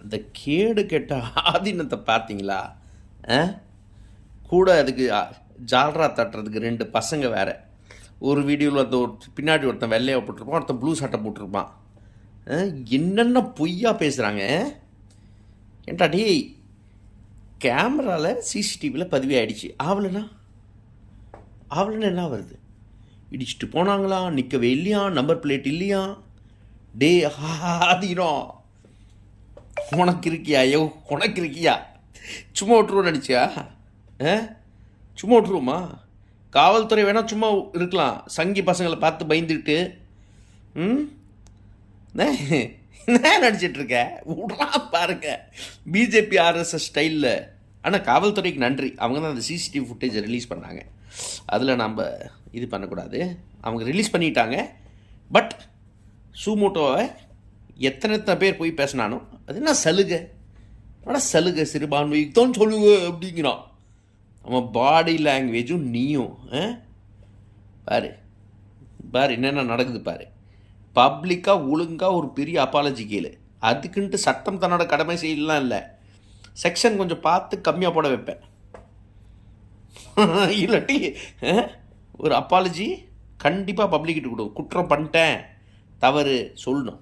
அந்த கேடு கெட்ட ஆதீனத்தை பார்த்தீங்களா? கூட அதுக்கு ஜால்ரா தட்டுறதுக்கு 2 பசங்க வேறு. ஒரு வீடியோவில் அந்த பின்னாடி ஒருத்தன் வெள்ளையாக போட்டிருப்பான், ஒருத்தன் ப்ளூ சட்டை போட்டிருப்பான். என்னென்ன பொய்யா பேசுகிறாங்க. ஏன்டா டேய், கேமராவில் சிசிடிவியில் பதிவே ஆகிடுச்சு. ஆவலைன்னா என்ன வருது? இடிச்சுட்டு போனாங்களா, நிற்கவே இல்லையா, நம்பர் பிளேட் இல்லையா? டே ஆதீனம், உனக்கு இருக்கியா? உனக்கு இருக்கியா? சும்மா விட்டுருவோம் நினச்சியா? சும்மா விட்டுருவோமா? காவல்துறை வேணால் சும்மா இருக்கலாம், சங்கி பசங்களை பார்த்து பயந்துக்கிட்டு. என்ன நடிச்சிட்ருக்க? விட்றா பாருங்க, பிஜேபி ஆர்எஸ்எஸ் ஸ்டைலில். ஆனால் காவல்துறைக்கு நன்றி, அவங்க தான் அந்த சிசிடிவி ஃபுட்டேஜை ரிலீஸ் பண்ணாங்க. அதில் நம்ம இது பண்ணக்கூடாது, அவங்க ரிலீஸ் பண்ணிட்டாங்க. பட் சூமோட்டோவை எத்தனை பேர் போய் பேசினானோ அது என்ன சலுகை? சலுகை சிறுபான்மைக்கு தான் சொல்லுங்க அப்படிங்கிறான். அவன் பாடி லாங்குவேஜும் நீயும் பாரு பாரு என்னென்ன நடக்குது பாரு. பப்ளிக்காக ஒழுங்காக ஒரு பெரிய அப்பாலஜி கேளு. அதுக்குன்ட்டு சட்டம் தன்னோட கடமை செய்யலாம் இல்லை, செக்ஷன் கொஞ்சம் பார்த்து கம்மியாக போட வைப்பேன். இல்லாட்டி ஒரு அப்பாலஜி கண்டிப்பாக பப்ளிக்கிட்ட கொடு. குற்றம் பண்ணிட்டேன், தவறு சொல்லணும்.